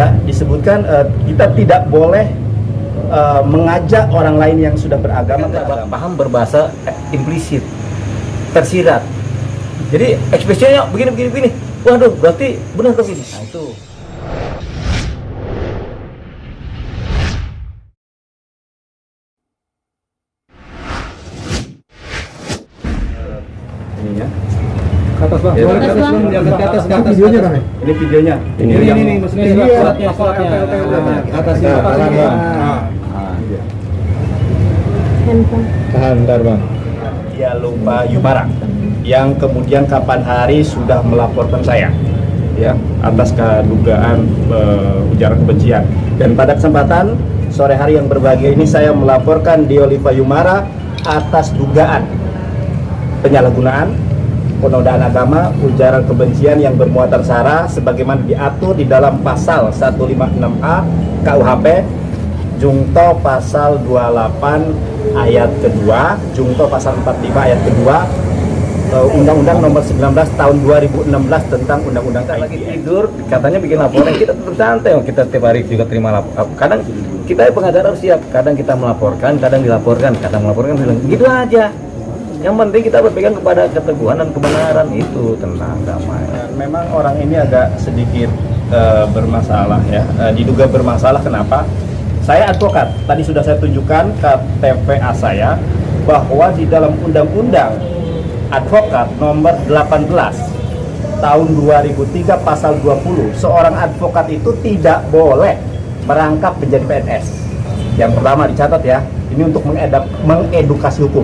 ya disebutkan kita tidak boleh mengajak orang lain yang sudah beragama paham berbahasa implisit, tersirat. Jadi ekspresinya begini. Waduh, berarti benar tuh gini. Nah, itu. Ininya. Ke atas bang, boleh ke atas bang, ke atas videonya bang. Ini videonya. Ini maksudnya suratnya. Atasnya. Tahan, bentar bang. Dia lupa Yumara yang kemudian kapan hari sudah melaporkan saya ya atas kedugaan ujaran kebencian, dan pada kesempatan sore hari yang berbahagia ini saya melaporkan Dioliva Yumara atas dugaan penyalahgunaan, penodaan agama, ujaran kebencian yang bermuatan sara sebagaimana diatur di dalam pasal 156A KUHP Jungto pasal 28 ayat kedua, Jungto pasal 45 ayat kedua, Undang-Undang nomor 19 tahun 2016 tentang Undang-Undang kita lagi tidur, katanya bikin laporan, kita tetap santai, kita tiap hari juga terima laporan. Kadang kita pengacara harus siap, kadang kita melaporkan, kadang dilaporkan, kadang melaporkan, gitu aja. Yang penting kita berpegang kepada keteguhan dan kebenaran, itu tenang, damai. Memang orang ini agak sedikit bermasalah ya, diduga bermasalah. Kenapa? Saya advokat, tadi sudah saya tunjukkan KTPA saya bahwa di dalam Undang-Undang Advokat nomor 18 tahun 2003 pasal 20, seorang advokat itu tidak boleh merangkap menjadi PNS. Yang pertama dicatat ya, ini untuk mengedukasi hukum.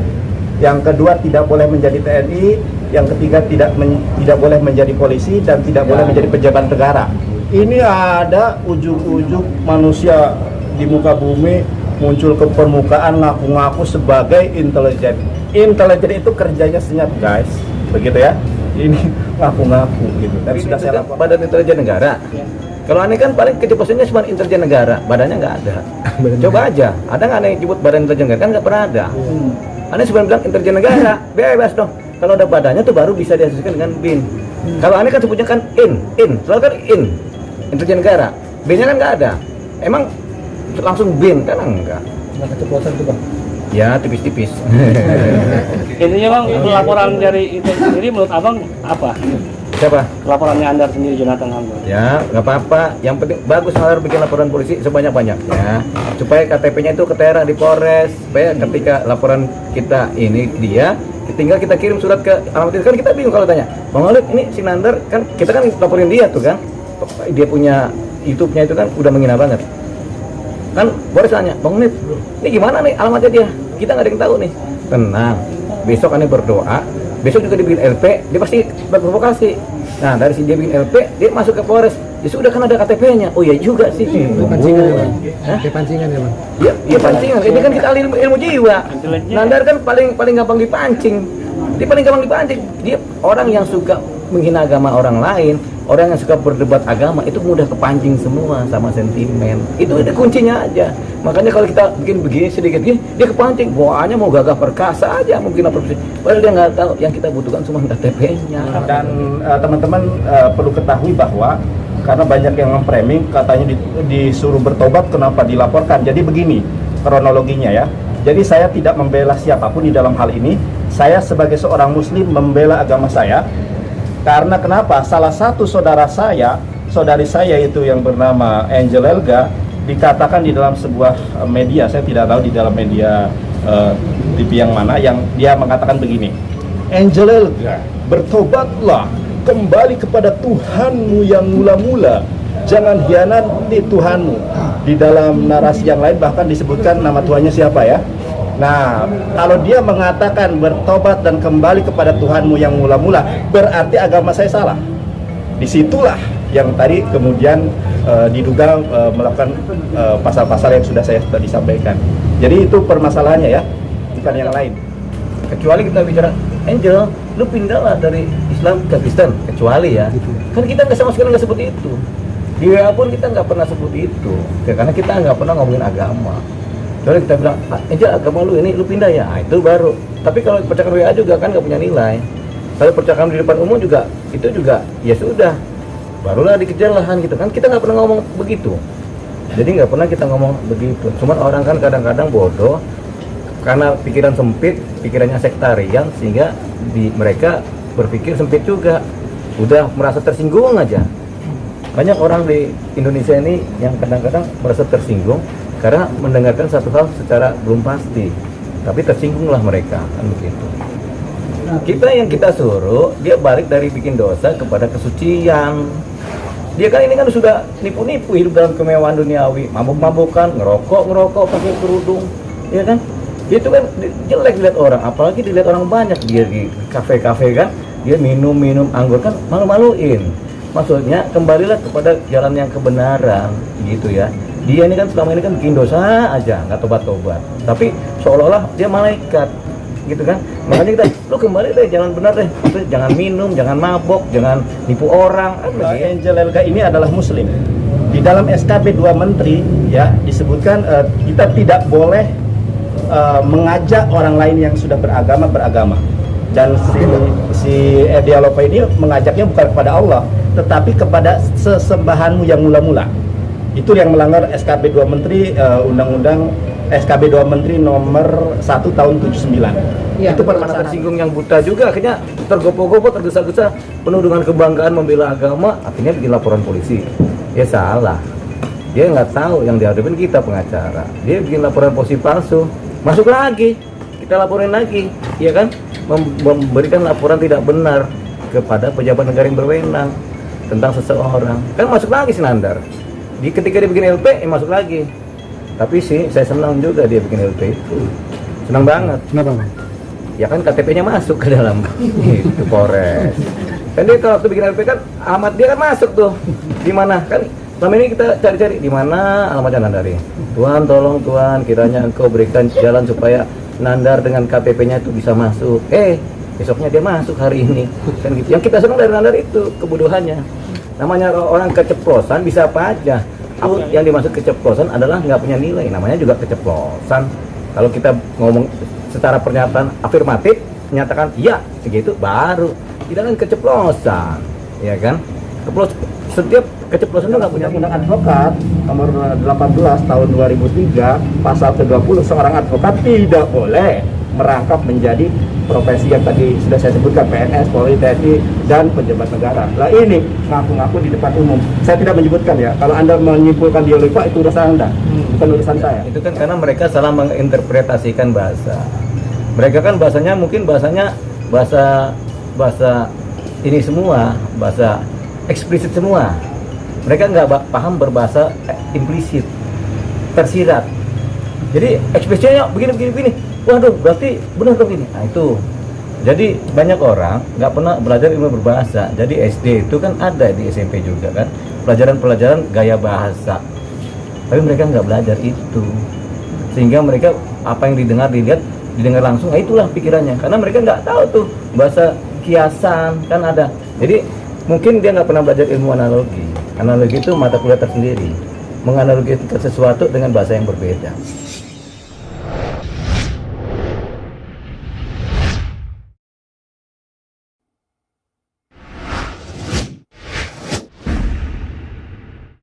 Yang kedua tidak boleh menjadi TNI, yang ketiga tidak boleh menjadi polisi, dan tidak boleh menjadi pejabat negara. Ini ada ujung-ujung manusia di muka bumi muncul ke permukaan ngaku-ngaku sebagai intelijen. Intelijen itu kerjanya senyap guys, begitu ya. Ini ngaku-ngaku gitu. Dan sudah saya laporkan Badan Intelijen Negara. Kalau aneh kan paling keceplosannya cuma intelijen negara, badannya nggak ada. Coba aja, ada nggak aneh nyebut badan intelijen negara? Kan nggak pernah ada. Aneh cuma bilang intelijen negara, bebas dong. Kalau ada badannya tuh baru bisa diasosiasikan dengan BIN. Kalau aneh kan sebutnya kan selalu kan intelijen negara. B-nya kan nggak ada. Emang langsung BIN kan enggak? Nggak keceplosan tuh bang. Ya tipis-tipis. Intinya bang, laporan dari itu sendiri menurut abang apa? Siapa? Laporannya Anda sendiri, Jonathan Hambal. Ya, nggak apa-apa. Yang penting bagus harus bikin laporan polisi sebanyak-banyaknya, supaya KTP-nya itu ketera di Polres. Supaya ketika laporan kita ini dia, tinggal kita kirim surat ke alamat itu. Kan kita bingung kalau tanya, Bang Alif, ini si Nandar kan kita kan laporin dia tuh kan, dia punya YouTube-nya itu kan udah menghina banget. Kan Polres tanya, Bang Alif, ini gimana nih alamatnya dia? Kita nggak ada yang tahu nih. Tenang, besok aneh berdoa. Besok juga dibikin LP, dia pasti berprovokasi. Nah, dari si dia bikin LP, dia masuk ke Polres. Ya sudah kan ada KTP-nya. Oh iya juga sih. Itu pancingan ya bang. Kayak pancingan ya bang. Iya pancingan. Ini kan kita ahli ilmu jiwa. Nandar kan paling gampang dipancing. Dia paling gampang dipancing. Dia orang yang suka menghina agama orang lain, orang yang suka berdebat agama itu mudah kepancing semua sama sentimen. Itu kuncinya aja. Makanya kalau kita bikin begini sedikit gini, dia kepancing. Bawaannya mau gagah perkasa aja mungkin apa sih. Padahal dia nggak tahu yang kita butuhkan cuma KTP-nya. Dan teman-teman perlu ketahui bahwa karena banyak yang memframing katanya disuruh bertobat, kenapa dilaporkan. Jadi begini kronologinya ya. Jadi saya tidak membela siapapun di dalam hal ini. Saya sebagai seorang muslim membela agama saya. Karena kenapa? Salah satu saudari saya itu yang bernama Angel Elga, dikatakan di dalam sebuah media, saya tidak tahu di dalam media TV yang mana, yang dia mengatakan begini, Angel Elga, bertobatlah, kembali kepada Tuhanmu yang mula-mula, jangan hianati Tuhanmu. Di dalam narasi yang lain bahkan disebutkan nama Tuhannya siapa ya. Nah, kalau dia mengatakan bertobat dan kembali kepada Tuhanmu yang mula-mula, berarti agama saya salah. Disitulah yang tadi kemudian diduga melakukan pasal-pasal yang sudah saya tadi sampaikan. Jadi itu permasalahannya ya, bukan yang lain. Kecuali kita bicara Angel, lu pindahlah dari Islam ke Kristen, kecuali ya. Kan kita nggak sama sekali nggak seperti itu. Di WA pun kita nggak pernah seperti itu, karena kita nggak pernah ngomongin agama. Jadi kita bilang, Angel agama lu ini, lu pindah ya, nah, itu baru. Tapi kalau percakapan WA juga kan nggak punya nilai. Kalau percakapan di depan umum juga, itu juga ya sudah. barulah dikejar lahan gitu kan. Kita nggak pernah ngomong begitu. Jadi nggak pernah kita ngomong begitu. Cuman orang kan kadang-kadang bodoh karena pikiran sempit, pikirannya sektarian, sehingga mereka berpikir sempit juga. Udah merasa tersinggung aja. Banyak orang di Indonesia ini yang kadang-kadang merasa tersinggung karena mendengarkan satu hal secara belum pasti. Tapi tersinggunglah mereka, kan begitu. Kita yang kita suruh, dia balik dari bikin dosa kepada kesucian. Dia kan ini kan sudah nipu-nipu hidup dalam kemewahan duniawi, mabuk-mabukan, ngerokok pakai kerudung, ya kan? Itu kan jelek dilihat orang, apalagi dilihat orang banyak dia di kafe-kafe kan, dia minum anggur kan malu-maluin. Maksudnya kembalilah kepada jalan yang kebenaran, gitu ya. Dia ini kan selama ini kan bikin dosa aja, nggak tobat-tobat. Tapi seolah-olah dia malaikat, gitu kan? Makanya kita, lu kembali deh, jalan benar deh. Jangan minum, jangan mabok, jangan nipu orang. Angel Elga ini adalah Muslim. Di dalam SKB 2 Menteri ya disebutkan kita tidak boleh mengajak orang lain yang sudah beragama. Dan si Edialopa ini mengajaknya bukan kepada Allah, tetapi kepada sesembahanmu yang mula-mula. Itu yang melanggar SKB 2 Menteri, Undang-Undang SKB 2 Menteri nomor 1 tahun 79. Ya, itu permasalahan tersinggung yang buta juga, akhirnya tergopoh-gopoh, tergesa-gesa, penuh dengan kebanggaan membela agama, akhirnya bikin laporan polisi. Ya salah. Dia nggak tahu yang dihadapin kita pengacara. Dia bikin laporan polisi palsu. Masuk lagi, kita laporin lagi, ya kan? Memberikan laporan tidak benar kepada pejabat negara yang berwenang tentang seseorang. Kan masuk lagi si Nandar. Ketika dia bikin LP, masuk lagi. Tapi sih, saya senang juga dia bikin LP itu. Senang banget. Kenapa, Bang? Ya kan KTP-nya masuk ke dalam itu Polres. Kan dia kalau waktu bikin LP kan alamat dia kan masuk tuh. Di mana kan selama ini kita cari-cari di mana alamatnya Nandari. Tuhan tolong Tuhan, kiranya Engkau berikan jalan supaya Nandar dengan KTP-nya itu bisa masuk. Besoknya dia masuk hari ini. Kan gitu. Yang kita senang dari Nandar itu kebodohannya. Namanya orang keceplosan bisa apa aja. Yang dimaksud keceplosan adalah nggak punya nilai. Namanya juga keceplosan. Kalau kita ngomong secara pernyataan afirmatif, menyatakan iya segitu baru. Tidak kan keceplosan, ya kan? Setiap keceplosan itu nggak punya Undang Advokat nomor 18 tahun 2003 pasal ke-20, seorang advokat tidak boleh merangkap menjadi profesi yang tadi sudah saya sebutkan, PNS, Polri, TNI, dan pejabat negara. Nah ini ngaku-ngaku di depan umum. Saya tidak menyebutkan ya. Kalau Anda menyimpulkan dia lupa, itu urusan Anda, bukan urusan saya. Itu kan karena mereka salah menginterpretasikan bahasa. Mereka kan bahasanya mungkin bahasa ini semua, bahasa eksplisit semua. Mereka nggak paham berbahasa implisit, tersirat. Jadi ekspresinya begini. Waduh, berarti benar dong ini. Nah itu. Jadi banyak orang nggak pernah belajar ilmu berbahasa. Jadi SD itu kan ada, di SMP juga kan pelajaran gaya bahasa. Tapi mereka nggak belajar itu, sehingga mereka apa yang didengar langsung. Nah itulah pikirannya. Karena mereka nggak tahu tuh bahasa kiasan kan ada. Jadi mungkin dia nggak pernah belajar ilmu analogi. Analogi itu mata kuliah tersendiri, menganalogikan sesuatu dengan bahasa yang berbeda.